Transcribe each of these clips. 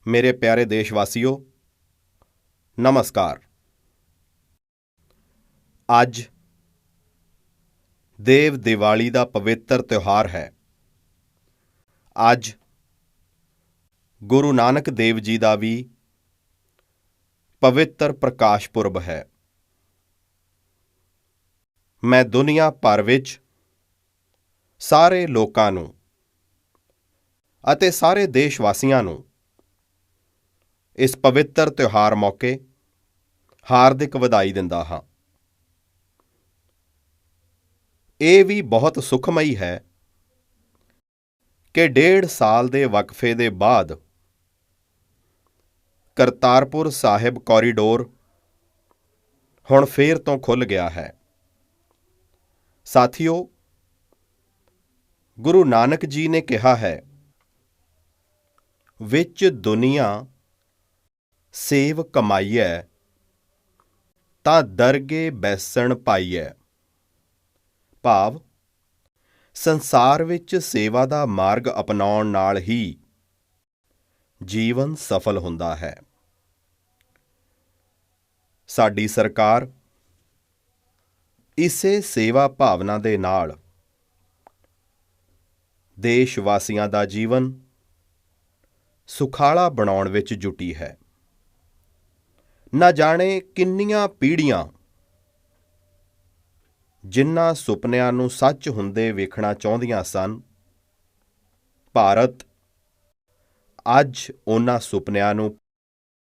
मेरे प्यारे देशवासियों, नमस्कार। ਅੱਜ ਦੇਵ ਦੀਵਾਲੀ ਦਾ ਪਵਿੱਤਰ ਤਿਉਹਾਰ ਹੈ। ਅੱਜ ਗੁਰੂ ਨਾਨਕ ਦੇਵ ਜੀ ਦਾ ਵੀ ਪਵਿੱਤਰ ਪ੍ਰਕਾਸ਼ ਪੁਰਬ ਹੈ। ਮੈਂ ਦੁਨੀਆ ਭਰ ਵਿੱਚ ਸਾਰੇ ਲੋਕਾਂ ਨੂੰ ਅਤੇ ਸਾਰੇ ਦੇਸ਼ਵਾਸੀਆਂ ਨੂੰ ਇਸ ਪਵਿੱਤਰ ਤਿਉਹਾਰ ਮੌਕੇ ਹਾਰਦਿਕ ਵਧਾਈ ਦਿੰਦਾ ਹਾਂ। ਇਹ ਵੀ ਬਹੁਤ ਸੁਖਮਈ ਹੈ ਕਿ 1.5 ਸਾਲ ਦੇ ਵਕਫੇ ਦੇ ਬਾਅਦ ਕਰਤਾਰਪੁਰ ਸਾਹਿਬ ਕੋਰੀਡੋਰ ਹੁਣ ਫੇਰ ਤੋਂ ਖੁੱਲ੍ਹ ਗਿਆ ਹੈ। ਸਾਥੀਓ, ਗੁਰੂ ਨਾਨਕ ਜੀ ਨੇ ਕਿਹਾ ਹੈ, ਵਿੱਚ ਦੁਨੀਆ ਸੇਵ ਕਮਾਈਐ ਤਾਂ ਦਰਗੇ ਬੈਸਣ ਪਾਈਐ। ਭਾਵ, ਸੰਸਾਰ ਵਿੱਚ ਸੇਵਾ ਦਾ ਮਾਰਗ ਅਪਣਾਉਣ ਨਾਲ ਹੀ ਜੀਵਨ ਸਫਲ ਹੁੰਦਾ ਹੈ। ਸਾਡੀ ਸਰਕਾਰ ਇਸੇ ਸੇਵਾ ਭਾਵਨਾ ਦੇ ਨਾਲ ਦੇਸ਼ ਵਾਸੀਆਂ ਦਾ ਜੀਵਨ ਸੁਖਾਲਾ ਬਣਾਉਣ ਵਿੱਚ ਜੁਟੀ ਹੈ। ਨਾ ਜਾਣੇ ਕਿੰਨੀਆਂ ਪੀੜ੍ਹੀਆਂ ਜਿਨ੍ਹਾਂ ਸੁਪਨਿਆਂ ਨੂੰ ਸੱਚ ਹੁੰਦੇ ਵੇਖਣਾ ਚਾਹੁੰਦੀਆਂ ਸਨ, ਭਾਰਤ ਅੱਜ ਉਹਨਾਂ ਸੁਪਨਿਆਂ ਨੂੰ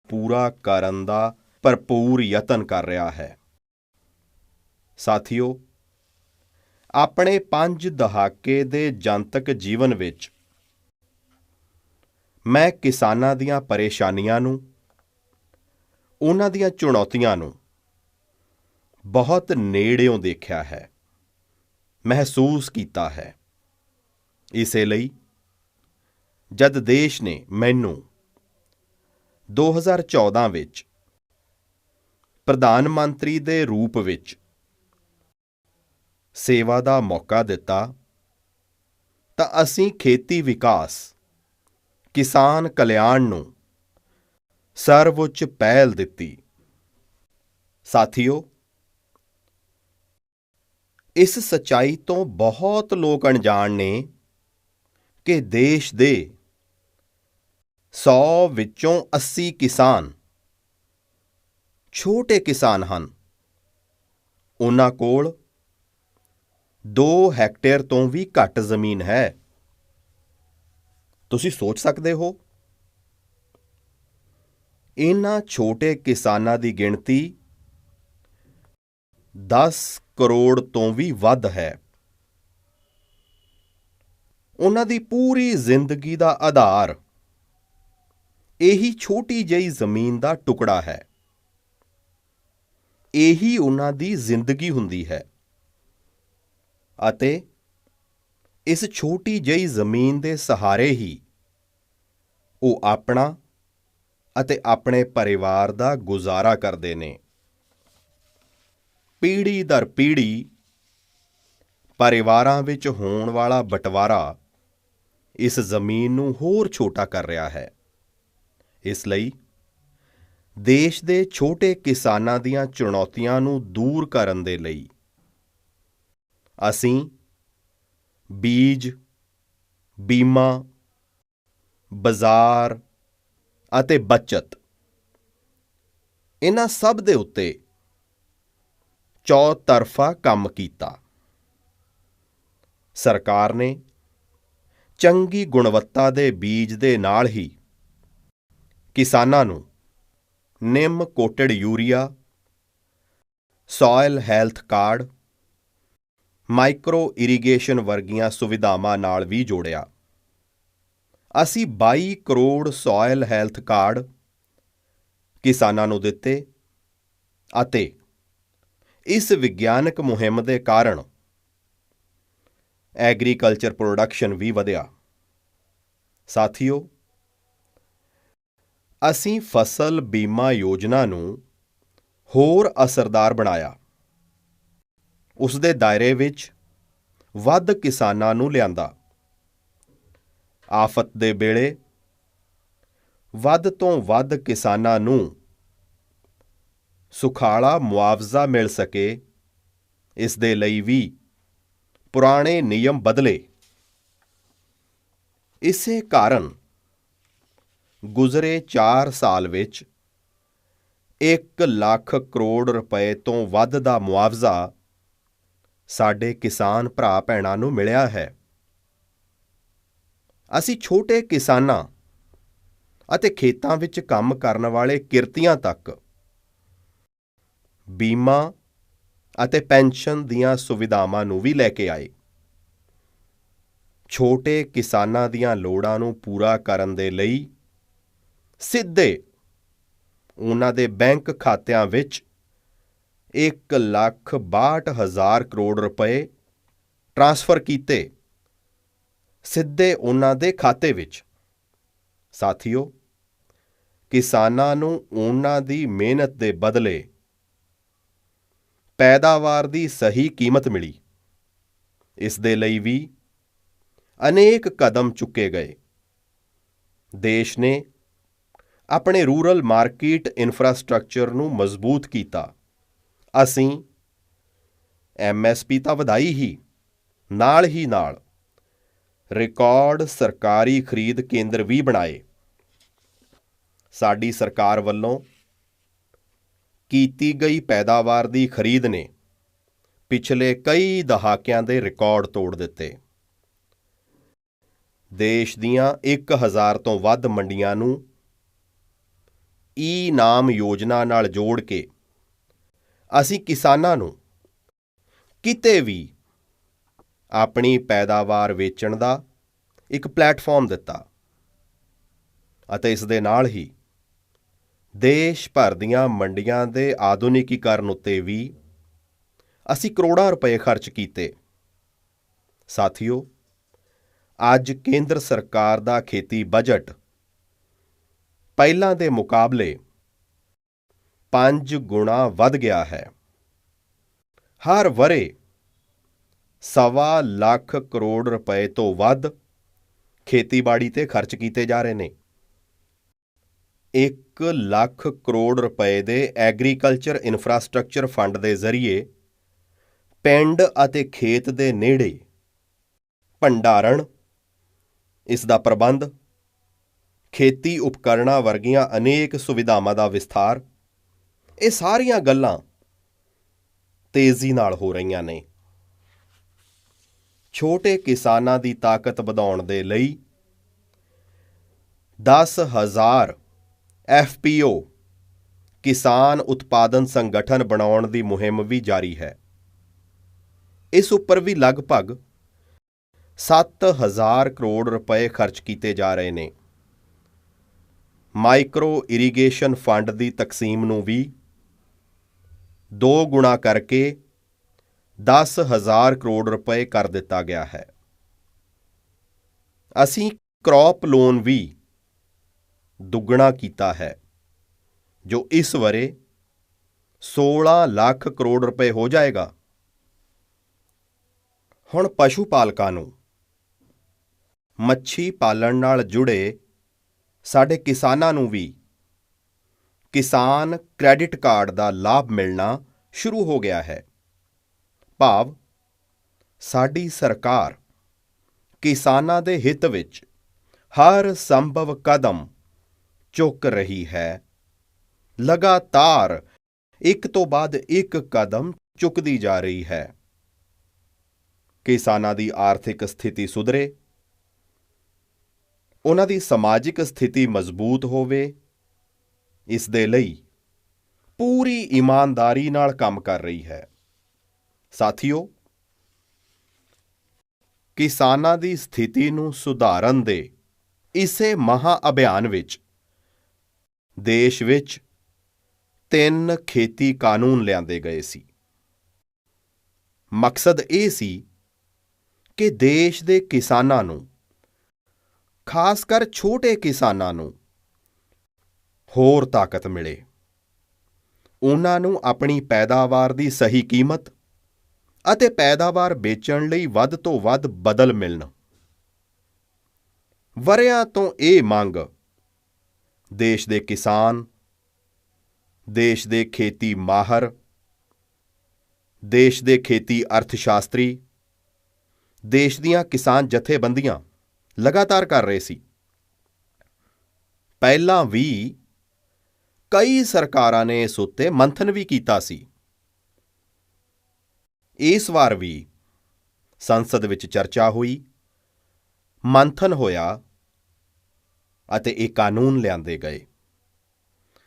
ਪੂਰਾ ਕਰਨ ਦਾ ਭਰਪੂਰ ਯਤਨ ਕਰ ਰਿਹਾ ਹੈ। ਸਾਥੀਓ, ਆਪਣੇ 5 ਦਹਾਕੇ ਦੇ ਜਨਤਕ ਜੀਵਨ ਵਿੱਚ ਮੈਂ ਕਿਸਾਨਾਂ ਦੀਆਂ ਪਰੇਸ਼ਾਨੀਆਂ ਨੂੰ, ਉਹਨਾਂ ਦੀਆਂ ਚੁਣੌਤੀਆਂ ਨੂੰ ਬਹੁਤ ਨੇੜਿਓਂ ਦੇਖਿਆ ਹੈ, ਮਹਿਸੂਸ ਕੀਤਾ ਹੈ। ਇਸੇ ਲਈ ਜਦ ਦੇਸ਼ ਨੇ ਮੈਨੂੰ 2014 ਵਿੱਚ ਪ੍ਰਧਾਨ ਮੰਤਰੀ ਦੇ ਰੂਪ ਵਿੱਚ ਸੇਵਾ ਦਾ ਮੌਕਾ ਦਿੱਤਾ, ਤਾਂ ਅਸੀਂ ਖੇਤੀ ਵਿਕਾਸ, ਕਿਸਾਨ ਕਲਿਆਣ ਨੂੰ ਸਰਵਉੱਚ ਪਹਿਲ ਦਿੱਤੀ। ਸਾਥੀਓ, ਇਸ ਸੱਚਾਈ ਤੋਂ ਬਹੁਤ ਲੋਕ ਅਣਜਾਣ ਨੇ ਕਿ ਦੇਸ਼ ਦੇ 100 ਵਿੱਚੋਂ 80 ਕਿਸਾਨ ਛੋਟੇ ਕਿਸਾਨ ਹਨ। ਉਹਨਾਂ ਕੋਲ 2 ਹੈਕਟੇਅਰ ਤੋਂ ਵੀ ਘੱਟ ਜ਼ਮੀਨ ਹੈ। ਤੁਸੀਂ ਸੋਚ ਸਕਦੇ ਹੋ, ਇਹਨਾਂ ਛੋਟੇ ਕਿਸਾਨਾਂ ਦੀ ਗਿਣਤੀ 10 ਕਰੋੜ ਤੋਂ ਵੀ ਵੱਧ ਹੈ। ਉਹਨਾਂ ਦੀ ਪੂਰੀ ਜ਼ਿੰਦਗੀ ਦਾ ਆਧਾਰ ਇਹੀ ਛੋਟੀ ਜਿਹੀ ਜ਼ਮੀਨ ਦਾ ਟੁਕੜਾ ਹੈ। ਇਹੀ ਉਹਨਾਂ ਦੀ ਜ਼ਿੰਦਗੀ ਹੁੰਦੀ ਹੈ ਅਤੇ ਇਸ ਛੋਟੀ ਜਿਹੀ ਜ਼ਮੀਨ ਦੇ ਸਹਾਰੇ ਹੀ ਉਹ ਆਪਣਾ ਅਤੇ ਆਪਣੇ ਪਰਿਵਾਰ ਦਾ ਗੁਜ਼ਾਰਾ ਕਰਦੇ ਨੇ। ਪੀੜ੍ਹੀ ਦਰ ਪੀੜ੍ਹੀ ਪਰਿਵਾਰਾਂ ਵਿੱਚ ਹੋਣ ਵਾਲਾ ਬਟਵਾਰਾ ਇਸ ਜ਼ਮੀਨ ਨੂੰ ਹੋਰ ਛੋਟਾ ਕਰ ਰਿਹਾ ਹੈ। ਇਸ ਲਈ ਦੇਸ਼ ਦੇ ਛੋਟੇ ਕਿਸਾਨਾਂ ਦੀਆਂ ਚੁਣੌਤੀਆਂ ਨੂੰ ਦੂਰ ਕਰਨ ਦੇ ਲਈ ਅਸੀਂ ਬੀਜ, ਬੀਮਾ, ਬਾਜ਼ਾਰ ਅਤੇ ਬੱਚਤ, ਇਹਨਾਂ ਸਭ ਦੇ ਉੱਤੇ ਚੌਤਰਫਾ ਕੰਮ ਕੀਤਾ। ਸਰਕਾਰ ਨੇ ਚੰਗੀ ਗੁਣਵੱਤਾ ਦੇ ਬੀਜ ਦੇ ਨਾਲ ਹੀ ਕਿਸਾਨਾਂ ਨੂੰ ਨਿੰਮ coated urea, soil health card, micro irrigation ਵਰਗੀਆਂ ਸੁਵਿਧਾਵਾਂ ਨਾਲ ਵੀ ਜੋੜਿਆ। ਅਸੀਂ 22 ਕਰੋੜ ਸੋਇਲ ਹੈਲਥ ਕਾਰਡ ਕਿਸਾਨਾਂ ਨੂੰ ਦਿੱਤੇ ਅਤੇ ਇਸ ਵਿਗਿਆਨਕ ਮੁਹਿੰਮ ਦੇ ਕਾਰਨ ਐਗਰੀਕਲਚਰ ਪ੍ਰੋਡਕਸ਼ਨ ਵੀ ਵਧਿਆ। ਸਾਥੀਓ, ਅਸੀਂ ਫਸਲ ਬੀਮਾ ਯੋਜਨਾ ਨੂੰ ਹੋਰ ਅਸਰਦਾਰ ਬਣਾਇਆ। ਉਸ ਦੇ ਦਾਇਰੇ ਵਿੱਚ ਵੱਧ ਕਿਸਾਨਾਂ ਨੂੰ ਲਿਆਂਦਾ। ਆਫਤ ਦੇ ਵੇਲੇ ਵੱਧ ਤੋਂ ਵੱਧ ਕਿਸਾਨਾਂ ਨੂੰ ਸੁਖਾਲਾ ਮੁਆਵਜ਼ਾ ਮਿਲ ਸਕੇ, ਇਸ ਦੇ ਲਈ ਵੀ ਪੁਰਾਣੇ ਨਿਯਮ ਬਦਲੇ। ਇਸੇ ਕਾਰਨ ਗੁਜ਼ਰੇ 4 ਸਾਲ ਵਿੱਚ 1 ਲੱਖ ਕਰੋੜ ਰੁਪਏ ਤੋਂ ਵੱਧ ਦਾ ਮੁਆਵਜ਼ਾ ਸਾਡੇ ਕਿਸਾਨ ਭਰਾ ਭੈਣਾਂ ਨੂੰ ਮਿਲਿਆ ਹੈ। ਅਸੀਂ ਛੋਟੇ ਕਿਸਾਨਾਂ ਅਤੇ ਖੇਤਾਂ ਵਿੱਚ ਕੰਮ ਕਰਨ ਵਾਲੇ ਕਿਰਤੀਆਂ ਤੱਕ ਬੀਮਾ ਅਤੇ ਪੈਨਸ਼ਨ ਦੀਆਂ ਸੁਵਿਧਾਵਾਂ ਨੂੰ ਵੀ ਲੈ ਕੇ ਆਏ। ਛੋਟੇ ਕਿਸਾਨਾਂ ਦੀਆਂ ਲੋੜਾਂ ਨੂੰ ਪੂਰਾ ਕਰਨ ਦੇ ਲਈ ਸਿੱਧੇ ਉਹਨਾਂ ਦੇ ਬੈਂਕ ਖਾਤਿਆਂ ਵਿੱਚ 1,62,000 ਕਰੋੜ ਰੁਪਏ ਟ੍ਰਾਂਸਫਰ ਕੀਤੇ, ਸਿੱਧੇ ਉਹਨਾਂ ਦੇ ਖਾਤੇ ਵਿੱਚ। ਸਾਥੀਓ, ਕਿਸਾਨਾਂ ਨੂੰ ਉਹਨਾਂ ਦੀ ਮਿਹਨਤ ਦੇ ਬਦਲੇ ਪੈਦਾਵਾਰ ਦੀ ਸਹੀ ਕੀਮਤ ਮਿਲੀ। ਇਸ ਦੇ ਲਈ ਵੀ ਅਨੇਕ ਕਦਮ ਚੁੱਕੇ ਗਏ। ਦੇਸ਼ ਨੇ ਆਪਣੇ ਰੂਰਲ ਮਾਰਕੀਟ ਇਨਫਰਾਸਟ੍ਰਕਚਰ ਨੂੰ ਮਜ਼ਬੂਤ ਕੀਤਾ। ਅਸੀਂ MSP ਤਾਂ ਵਧਾਈ ਹੀ, ਨਾਲ ਹੀ ਨਾਲ ਰਿਕਾਰਡ ਸਰਕਾਰੀ ਖਰੀਦ ਕੇਂਦਰ ਵੀ ਬਣਾਏ। ਸਾਡੀ ਸਰਕਾਰ ਵੱਲੋਂ ਕੀਤੀ ਗਈ ਪੈਦਾਵਾਰ ਦੀ ਖਰੀਦ ਨੇ ਪਿਛਲੇ ਕਈ ਦਹਾਕਿਆਂ ਦੇ ਰਿਕਾਰਡ ਤੋੜ ਦਿੱਤੇ। ਦੇਸ਼ ਦੀਆਂ 1000 ਤੋਂ ਵੱਧ ਮੰਡੀਆਂ ਨੂੰ ਈ-ਨਾਮ ਯੋਜਨਾ ਨਾਲ ਜੋੜ ਕੇ ਅਸੀਂ ਕਿਸਾਨਾਂ ਨੂੰ ਕਿਤੇ ਵੀ ਆਪਣੀ ਪੈਦਾਵਾਰ ਵੇਚਣ ਦਾ ਇੱਕ ਪਲੇਟਫਾਰਮ ਦਿੱਤਾ ਅਤੇ ਇਸ ਦੇ ਨਾਲ ਹੀ ਦੇਸ਼ ਭਰ ਦੀਆਂ ਮੰਡੀਆਂ ਦੇ ਆਧੁਨਿਕੀਕਰਨ ਉੱਤੇ ਵੀ ਅਸੀਂ ਕਰੋੜਾਂ ਰੁਪਏ ਖਰਚ ਕੀਤੇ। ਸਾਥੀਓ, ਅੱਜ ਕੇਂਦਰ ਸਰਕਾਰ ਦਾ ਖੇਤੀ ਬਜਟ ਪਹਿਲਾਂ ਦੇ ਮੁਕਾਬਲੇ 5 ਗੁਣਾ ਵੱਧ ਗਿਆ ਹੈ। ਹਰ ਵਰ੍ਹੇ 1.25 ਲੱਖ ਕਰੋੜ ਰੁਪਏ ਤੋਂ ਵੱਧ ਖੇਤੀਬਾੜੀ ਤੇ ਖਰਚ ਕੀਤੇ ਜਾ ਰਹੇ ਨੇ। 1 ਲੱਖ ਕਰੋੜ ਰੁਪਏ ਦੇ ਐਗਰੀਕਲਚਰ ਇਨਫਰਾਸਟ੍ਰਕਚਰ ਫੰਡ ਦੇ ਜ਼ਰੀਏ ਪਿੰਡ ਅਤੇ ਖੇਤ ਦੇ ਨੇੜੇ ਭੰਡਾਰਨ, ਇਸ ਦਾ ਪ੍ਰਬੰਧ, ਖੇਤੀ ਉਪਕਰਨਾਂ ਵਰਗੀਆਂ ਅਨੇਕ ਸੁਵਿਧਾਵਾਂ ਦਾ ਵਿਸਥਾਰ, ਇਹ ਸਾਰੀਆਂ ਗੱਲਾਂ ਤੇਜ਼ੀ ਨਾਲ ਹੋ ਰਹੀਆਂ ਨੇ। ਛੋਟੇ ਕਿਸਾਨਾਂ ਦੀ ਤਾਕਤ ਵਧਾਉਣ ਦੇ ਲਈ 10,000 FPO ਕਿਸਾਨ ਉਤਪਾਦਨ ਸੰਗਠਨ ਬਣਾਉਣ ਦੀ ਮੁਹਿੰਮ ਵੀ ਜਾਰੀ ਹੈ। ਇਸ ਉੱਪਰ ਵੀ ਲਗਭਗ 7,000 ਕਰੋੜ ਰੁਪਏ ਖਰਚ ਕੀਤੇ ਜਾ ਰਹੇ ਨੇ। ਮਾਈਕਰੋ ਇਰੀਗੇਸ਼ਨ ਫੰਡ ਦੀ ਤਕਸੀਮ ਨੂੰ ਵੀ 2 ਗੁਣਾ ਕਰਕੇ 10,000 ਕਰੋੜ ਰੁਪਏ ਕਰ ਦਿੱਤਾ ਗਿਆ ਹੈ। ਅਸੀਂ ਕ੍ਰੌਪ ਲੋਨ ਵੀ ਦੁੱਗਣਾ ਕੀਤਾ ਹੈ, ਜੋ ਇਸ ਵਰ੍ਹੇ 16 ਲੱਖ ਕਰੋੜ ਰੁਪਏ ਹੋ ਜਾਏਗਾ। ਹੁਣ ਪਸ਼ੂ ਪਾਲਕਾਂ ਨੂੰ, ਮੱਛੀ ਪਾਲਣ ਨਾਲ ਜੁੜੇ ਸਾਡੇ ਕਿਸਾਨਾਂ ਨੂੰ ਵੀ ਕਿਸਾਨ ਕ੍ਰੈਡਿਟ ਕਾਰਡ ਦਾ ਲਾਭ ਮਿਲਣਾ ਸ਼ੁਰੂ ਹੋ ਗਿਆ ਹੈ। ਭਾਵ ਸਾਡੀ ਸਰਕਾਰ ਕਿਸਾਨਾਂ ਦੇ ਹਿੱਤ ਵਿੱਚ ਹਰ ਸੰਭਵ ਕਦਮ ਚੁੱਕ ਰਹੀ ਹੈ। ਲਗਾਤਾਰ ਇੱਕ ਤੋਂ ਬਾਅਦ ਇੱਕ ਕਦਮ ਚੁੱਕਦੀ ਜਾ ਰਹੀ ਹੈ। ਕਿਸਾਨਾਂ ਦੀ ਆਰਥਿਕ ਸਥਿਤੀ ਸੁਧਰੇ, ਉਹਨਾਂ ਦੀ ਸਮਾਜਿਕ ਸਥਿਤੀ ਮਜ਼ਬੂਤ ਹੋਵੇ, ਇਸ ਦੇ ਲਈ ਪੂਰੀ ਇਮਾਨਦਾਰੀ ਨਾਲ ਕੰਮ ਕਰ ਰਹੀ ਹੈ। ਸਾਥੀਓ, ਕਿਸਾਨਾਂ ਦੀ ਸਥਿਤੀ ਨੂੰ ਸੁਧਾਰਨ ਦੇ ਇਸੇ ਮਹਾ ਅਭਿਆਨ ਵਿੱਚ ਦੇਸ਼ ਵਿੱਚ 3 ਖੇਤੀ ਕਾਨੂੰਨ ਲਿਆਂਦੇ ਗਏ ਸੀ। ਮਕਸਦ ਇਹ ਸੀ ਕਿ ਦੇਸ਼ ਦੇ ਕਿਸਾਨਾਂ ਨੂੰ, ਖਾਸ ਕਰ ਛੋਟੇ ਕਿਸਾਨਾਂ ਨੂੰ ਹੋਰ ਤਾਕਤ ਮਿਲੇ, ਉਹਨਾਂ ਨੂੰ ਆਪਣੀ ਪੈਦਾਵਾਰ ਦੀ ਸਹੀ ਕੀਮਤ ਅਤੇ ਪੈਦਾਵਾਰ ਵੇਚਣ ਲਈ ਵੱਧ ਤੋਂ ਵੱਧ ਬਦਲ ਮਿਲਣ। ਵਰ੍ਹਿਆਂ ਤੋਂ ਇਹ ਮੰਗ ਦੇਸ਼ ਦੇ ਕਿਸਾਨ, ਦੇਸ਼ ਦੇ ਖੇਤੀ ਮਾਹਰ, ਦੇਸ਼ ਦੇ ਖੇਤੀ ਅਰਥ ਸ਼ਾਸਤਰੀ, ਦੇਸ਼ ਦੀਆਂ ਕਿਸਾਨ ਜਥੇਬੰਦੀਆਂ ਲਗਾਤਾਰ ਕਰ ਰਹੇ ਸੀ। ਪਹਿਲਾਂ ਵੀ ਕਈ ਸਰਕਾਰਾਂ ਨੇ ਇਸ ਉੱਤੇ ਮੰਥਨ ਵੀ ਕੀਤਾ ਸੀ। ਇਸ ਵਾਰ ਵੀ ਸੰਸਦ ਵਿੱਚ ਚਰਚਾ ਹੋਈ, ਮੰਥਨ ਹੋਇਆ ਅਤੇ ਇਹ ਕਾਨੂੰਨ ਲਿਆਂਦੇ ਗਏ।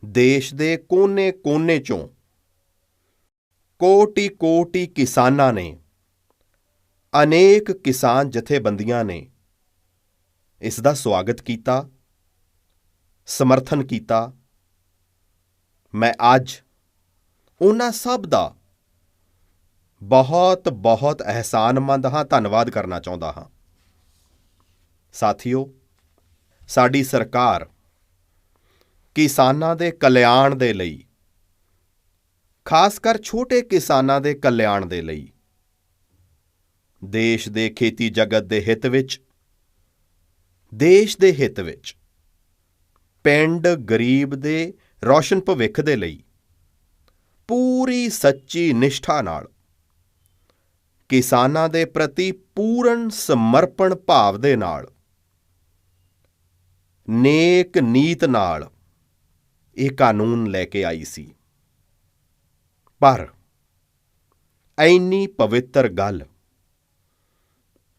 ਦੇਸ਼ ਦੇ ਕੋਨੇ-ਕੋਨੇ ਚੋਂ ਕੋਟੀ-ਕੋਟੀ ਕਿਸਾਨਾਂ ਨੇ, ਅਨੇਕ ਕਿਸਾਨ ਜਥੇਬੰਦੀਆਂ ਨੇ ਇਸ ਦਾ ਸਵਾਗਤ ਕੀਤਾ, ਸਮਰਥਨ ਕੀਤਾ। ਮੈਂ ਅੱਜ ਉਹਨਾਂ ਸਭ ਦਾ ਬਹੁਤ-ਬਹੁਤ ਅਹਿਸਾਨਮੰਦ ਹਾਂ, ਧੰਨਵਾਦ ਕਰਨਾ ਚਾਹੁੰਦਾ ਹਾਂ। ਸਾਥੀਓ, ਸਾਡੀ ਸਰਕਾਰ ਕਿਸਾਨਾਂ ਦੇ ਕਲਿਆਣ ਦੇ ਲਈ, ਖਾਸ ਕਰ ਛੋਟੇ ਕਿਸਾਨਾਂ ਦੇ ਕਲਿਆਣ ਦੇ ਲਈ, ਦੇਸ਼ ਦੇ ਖੇਤੀ ਜਗਤ ਦੇ ਹਿੱਤ ਵਿੱਚ, ਦੇਸ਼ ਦੇ ਹਿੱਤ ਵਿੱਚ, ਪਿੰਡ ਗਰੀਬ ਦੇ ਰੌਸ਼ਨ ਭਵਿੱਖ ਦੇ ਲਈ ਪੂਰੀ ਸੱਚੀ ਨਿਸ਼ਠਾ ਨਾਲ, ਕਿਸਾਨਾਂ ਦੇ ਪ੍ਰਤੀ ਪੂਰਨ ਸਮਰਪਣ ਭਾਵ ਦੇ ਨਾਲ, ਨੇਕ ਨੀਤ ਨਾਲ ਇਹ ਕਾਨੂੰਨ ਲੈ ਕੇ ਆਈ ਸੀ। ਪਰ ਇੰਨੀ ਪਵਿੱਤਰ ਗੱਲ,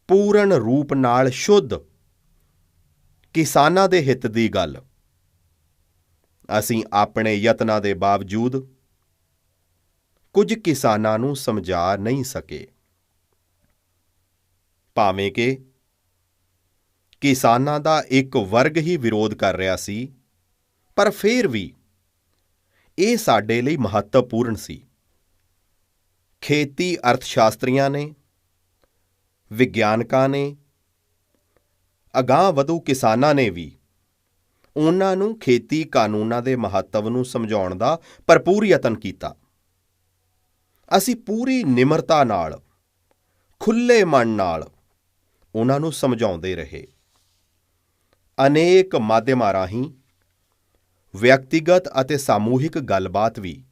ਪੂਰਨ ਰੂਪ ਨਾਲ ਸ਼ੁੱਧ ਕਿਸਾਨਾਂ ਦੇ ਹਿੱਤ ਦੀ ਗੱਲ, ਅਸੀਂ ਆਪਣੇ ਯਤਨਾਂ ਦੇ ਬਾਵਜੂਦ ਕੁਝ ਕਿਸਾਨਾਂ ਨੂੰ ਸਮਝਾ ਨਹੀਂ ਸਕੇ। ਭਾਵੇਂ ਕਿ ਕਿਸਾਨਾਂ ਦਾ ਇੱਕ ਵਰਗ ਹੀ ਵਿਰੋਧ ਕਰ ਰਿਹਾ ਸੀ, ਪਰ ਫਿਰ ਵੀ ਇਹ ਸਾਡੇ ਲਈ ਮਹੱਤਵਪੂਰਨ ਸੀ। ਖੇਤੀ ਅਰਥ ਸ਼ਾਸਤਰੀਆਂ ਨੇ, ਵਿਗਿਆਨਕਾਂ ਨੇ, ਅਗਾਂਹ-ਵਧੂ ਕਿਸਾਨਾਂ ਨੇ ਵੀ ਉਹਨਾਂ ਨੂੰ ਖੇਤੀ ਕਾਨੂੰਨਾਂ ਦੇ ਮਹੱਤਵ ਨੂੰ ਸਮਝਾਉਣ ਦਾ ਭਰਪੂਰ ਯਤਨ ਕੀਤਾ। ਅਸੀਂ ਪੂਰੀ ਨਿਮਰਤਾ ਨਾਲ, ਖੁੱਲ੍ਹੇ ਮਨ ਨਾਲ ਉਹਨਾਂ ਨੂੰ ਸਮਝਾਉਂਦੇ ਰਹੇ। ਅਨੇਕ ਮਾਧਿਅਮਾਂ ਰਾਹੀਂ ਵਿਅਕਤੀਗਤ ਅਤੇ ਸਮੂਹਿਕ ਗੱਲਬਾਤ ਵੀ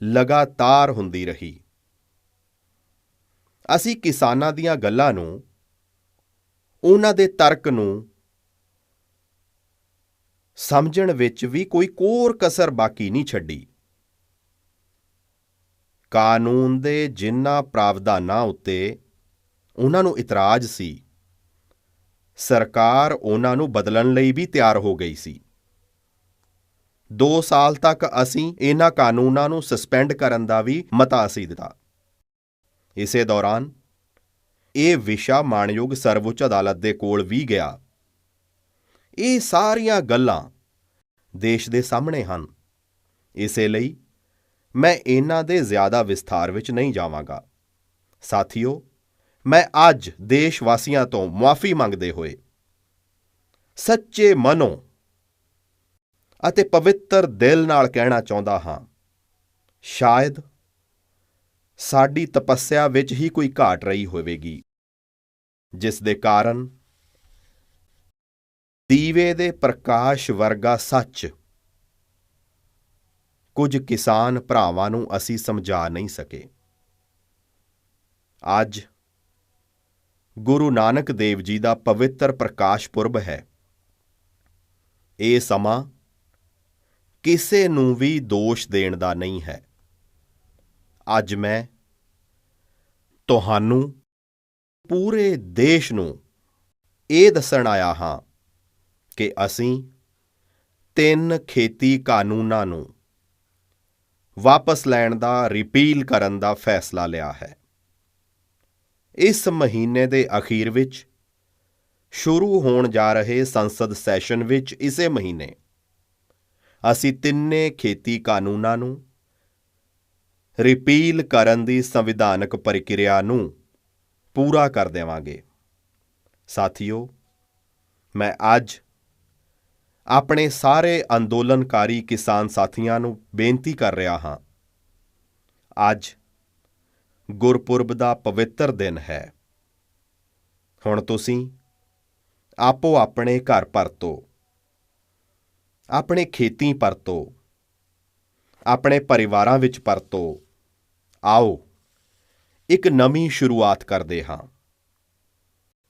ਲਗਾਤਾਰ ਹੁੰਦੀ ਰਹੀ। ਅਸੀਂ ਕਿਸਾਨਾਂ ਦੀਆਂ ਗੱਲਾਂ ਨੂੰ, ਉਹਨਾਂ ਦੇ ਤਰਕ ਨੂੰ ਸਮਝਣ ਵਿੱਚ ਵੀ ਕੋਈ ਕੋਰ ਕਸਰ ਬਾਕੀ ਨਹੀਂ ਛੱਡੀ। ਕਾਨੂੰਨ ਦੇ ਜਿਨ੍ਹਾਂ ਪ੍ਰਾਵਧਾਨਾਂ ਉੱਤੇ ਉਹਨਾਂ ਨੂੰ ਇਤਰਾਜ਼ ਸੀ, ਸਰਕਾਰ ਉਹਨਾਂ ਨੂੰ ਬਦਲਣ ਲਈ ਵੀ ਤਿਆਰ ਹੋ ਗਈ ਸੀ। 2 ਸਾਲ ਤੱਕ ਅਸੀਂ ਇਹਨਾਂ ਕਾਨੂੰਨਾਂ ਨੂੰ ਸਸਪੈਂਡ ਕਰਨ ਦਾ ਵੀ ਮਤਾ ਅਸੀਂ ਦਿੱਤਾ। ਇਸੇ ਦੌਰਾਨ ਇਹ ਵਿਸ਼ਾ ਮਾਣਯੋਗ ਸਰਵਉੱਚ ਅਦਾਲਤ ਦੇ ਕੋਲ ਵੀ ਗਿਆ। ਇਹ ਸਾਰੀਆਂ ਗੱਲਾਂ ਦੇਸ਼ ਦੇ ਸਾਹਮਣੇ ਹਨ, ਇਸੇ ਲਈ ਮੈਂ ਇਹਨਾਂ ਦੇ ਜ਼ਿਆਦਾ ਵਿਸਥਾਰ ਵਿੱਚ ਨਹੀਂ ਜਾਵਾਂਗਾ। ਸਾਥੀਓ, ਮੈਂ ਅੱਜ ਦੇਸ਼ ਵਾਸੀਆਂ ਤੋਂ ਮੁਆਫ਼ੀ ਮੰਗਦੇ ਹੋਏ ਸੱਚੇ ਮਨੋਂ ਅਤੇ ਪਵਿੱਤਰ ਦਿਲ ਨਾਲ ਕਹਿਣਾ ਚਾਹੁੰਦਾ ਹਾਂ, ਸ਼ਾਇਦ ਸਾਡੀ ਤਪੱਸਿਆ ਵਿੱਚ ਹੀ ਕੋਈ ਘਾਟ ਰਹੀ ਹੋਵੇਗੀ, ਜਿਸ ਦੇ ਕਾਰਨ ਦੀਵੇ ਦੇ ਪ੍ਰਕਾਸ਼ ਵਰਗਾ ਸੱਚ ਕੁਝ ਕਿਸਾਨ ਭਰਾਵਾਂ ਨੂੰ ਅਸੀਂ ਸਮਝਾ ਨਹੀਂ ਸਕੇ। ਅੱਜ ਗੁਰੂ ਨਾਨਕ ਦੇਵ ਜੀ ਦਾ ਪਵਿੱਤਰ ਪ੍ਰਕਾਸ਼ ਪੁਰਬ ਹੈ। ਇਹ ਸਮਾਂ ਕਿਸੇ ਨੂੰ ਵੀ ਦੋਸ਼ ਦੇਣ ਦਾ ਨਹੀਂ ਹੈ। ਅੱਜ ਮੈਂ ਤੁਹਾਨੂੰ, ਪੂਰੇ ਦੇਸ਼ ਨੂੰ ਇਹ ਦੱਸਣ ਆਇਆ ਹਾਂ ਕਿ ਅਸੀਂ 3 ਖੇਤੀ ਕਾਨੂੰਨਾਂ ਨੂੰ ਵਾਪਸ ਲੈਣ ਦਾ, ਰਿਪੀਲ ਕਰਨ ਦਾ ਫੈਸਲਾ ਲਿਆ ਹੈ। ਇਸ ਮਹੀਨੇ ਦੇ ਅਖੀਰ ਵਿੱਚ ਸ਼ੁਰੂ ਹੋਣ ਜਾ ਰਹੇ ਸੰਸਦ ਸੈਸ਼ਨ ਵਿੱਚ ਇਸੇ ਮਹੀਨੇ ਅਸੀਂ 3 ਖੇਤੀ ਕਾਨੂੰਨਾਂ ਨੂੰ ਰਿਪੀਲ ਕਰਨ ਦੀ ਸੰਵਿਧਾਨਕ ਪ੍ਰਕਿਰਿਆ ਨੂੰ ਪੂਰਾ ਕਰ ਦੇਵਾਂਗੇ। ਸਾਥੀਓ, ਮੈਂ ਅੱਜ ਆਪਣੇ ਸਾਰੇ ਅੰਦੋਲਨਕਾਰੀ ਕਿਸਾਨ ਸਾਥੀਆਂ ਨੂੰ ਬੇਨਤੀ ਕਰ ਰਿਹਾ ਹਾਂ, ਅੱਜ ਗੁਰਪੁਰਬ ਦਾ ਪਵਿੱਤਰ ਦਿਨ ਹੈ। ਹੁਣ ਤੁਸੀਂ ਆਪੋ ਆਪਣੇ ਘਰ ਪਰਤੋ। ਆਪਣੇ ਖੇਤੀ ਪਰਤੋ, ਆਪਣੇ ਪਰਿਵਾਰਾਂ ਵਿੱਚ ਪਰਤੋ। ਆਓ ਇੱਕ ਨਵੀਂ ਸ਼ੁਰੂਆਤ ਕਰਦੇ ਹਾਂ,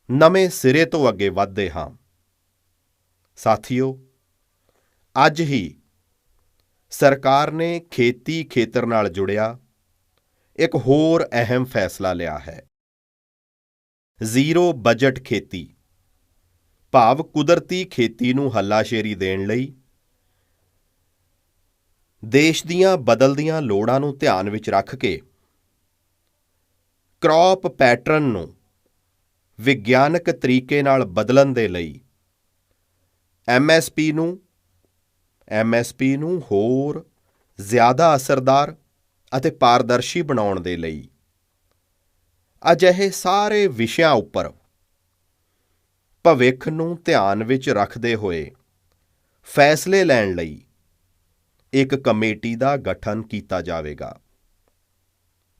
ਨਵੇਂ ਸਿਰੇ ਤੋਂ ਅੱਗੇ ਵਧਦੇ ਹਾਂ। ਸਾਥੀਓ, ਅੱਜ ਹੀ ਸਰਕਾਰ ਨੇ ਖੇਤੀ ਖੇਤਰ ਨਾਲ ਜੁੜਿਆ ਇੱਕ ਹੋਰ ਅਹਿਮ ਫੈਸਲਾ ਲਿਆ ਹੈ। ਜ਼ੀਰੋ ਬਜਟ ਖੇਤੀ, ਭਾਵ ਕੁਦਰਤੀ ਖੇਤੀ ਨੂੰ ਹੱਲਾਸ਼ੇਰੀ ਦੇਣ ਲਈ ਦੇਸ਼ ਦੀਆਂ ਬਦਲਦੀਆਂ ਲੋੜਾਂ ਨੂੰ ਧਿਆਨ ਵਿੱਚ ਰੱਖ ਕੇ ਕ੍ਰੌਪ ਪੈਟਰਨ ਨੂੰ ਵਿਗਿਆਨਕ ਤਰੀਕੇ ਨਾਲ ਬਦਲਣ ਦੇ ਲਈ ਐਮਐਸਪੀ ਨੂੰ ਹੋਰ ਜ਼ਿਆਦਾ ਅਸਰਦਾਰ ਅਤੇ ਪਾਰਦਰਸ਼ੀ ਬਣਾਉਣ ਦੇ ਲਈ ਅਜਿਹੇ ਸਾਰੇ ਵਿਸ਼ਿਆਂ ਉੱਪਰ ਭਵਿੱਖ ਨੂੰ ਧਿਆਨ ਵਿੱਚ ਰੱਖਦੇ ਹੋਏ ਫੈਸਲੇ ਲੈਣ ਲਈ ਇੱਕ ਕਮੇਟੀ ਦਾ ਗਠਨ ਕੀਤਾ ਜਾਵੇਗਾ।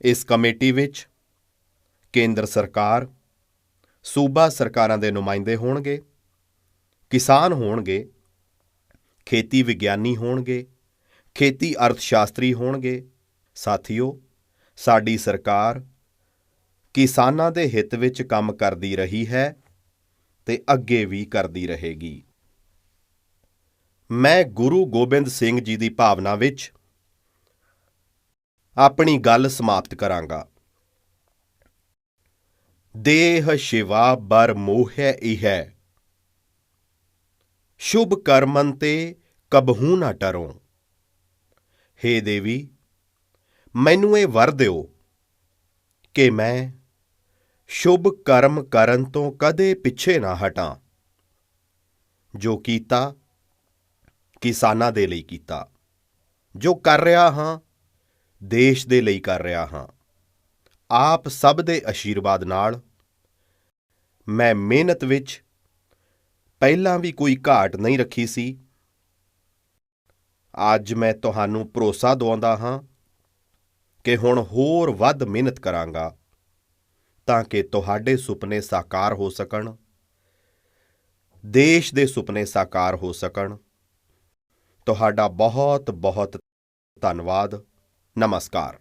ਇਸ ਕਮੇਟੀ ਵਿੱਚ ਕੇਂਦਰ ਸਰਕਾਰ, ਸੂਬਾ ਸਰਕਾਰਾਂ ਦੇ ਨੁਮਾਇੰਦੇ ਹੋਣਗੇ, ਕਿਸਾਨ ਹੋਣਗੇ, ਖੇਤੀ ਵਿਗਿਆਨੀ ਹੋਣਗੇ, ਖੇਤੀ ਅਰਥਸ਼ਾਸਤਰੀ ਹੋਣਗੇ। ਸਾਥੀਓ, ਸਾਡੀ ਸਰਕਾਰ ਕਿਸਾਨਾਂ ਦੇ ਹਿੱਤ ਵਿੱਚ ਕੰਮ ਕਰਦੀ ਰਹੀ ਹੈ ਤੇ ਅੱਗੇ ਵੀ ਕਰਦੀ ਰਹੇਗੀ। ਮੈਂ ਗੁਰੂ ਗੋਬਿੰਦ ਸਿੰਘ ਜੀ ਦੀ ਭਾਵਨਾ ਵਿੱਚ ਆਪਣੀ ਗੱਲ ਸਮਾਪਤ ਕਰਾਂਗਾ। ਦੇਹ ਸ਼ਿਵਾ ਬਰ ਮੋਹੈ ਇਹੈ, ਸ਼ੁਭ ਕਰਮਨ ਤੇ ਕਬਹੂ ਨਾ ਟਰੋਂ। ਹੇ ਦੇਵੀ, ਮੈਨੂੰ ਇਹ ਵਰ ਦਿਓ ਕਿ ਮੈਂ ਸ਼ੁਭ ਕਰਮ ਕਰਨ ਤੋਂ ਕਦੇ ਪਿੱਛੇ ਨਾ ਹਟਾਂ। ਜੋ ਕੀਤਾ ਕਿਸਾਨਾਂ ਦੇ ਲਈ ਕੀਤਾ, ਜੋ ਕਰ ਰਿਹਾ ਹਾਂ ਦੇਸ਼ ਦੇ ਲਈ ਕਰ ਰਿਹਾ ਹਾਂ। ਆਪ ਸਭ ਦੇ ਅਸ਼ੀਰਵਾਦ ਨਾਲ ਮੈਂ ਮਿਹਨਤ ਵਿੱਚ ਪਹਿਲਾਂ ਵੀ ਕੋਈ ਘਾਟ ਨਹੀਂ ਰੱਖੀ ਸੀ। ਅੱਜ ਮੈਂ ਤੁਹਾਨੂੰ ਭਰੋਸਾ ਦਿਵਾਉਂਦਾ ਹਾਂ ਕਿ ਹੁਣ ਹੋਰ ਵੱਧ ਮਿਹਨਤ ਕਰਾਂਗਾ ਤਾਂ ਕਿ ਤੁਹਾਡੇ ਸੁਪਨੇ ਸਾਕਾਰ ਹੋ ਸਕਣ, ਦੇਸ਼ ਦੇ ਸੁਪਨੇ ਸਾਕਾਰ ਹੋ ਸਕਣ। ਤੁਹਾਡਾ ਬਹੁਤ ਬਹੁਤ ਧੰਨਵਾਦ। ਨਮਸਕਾਰ।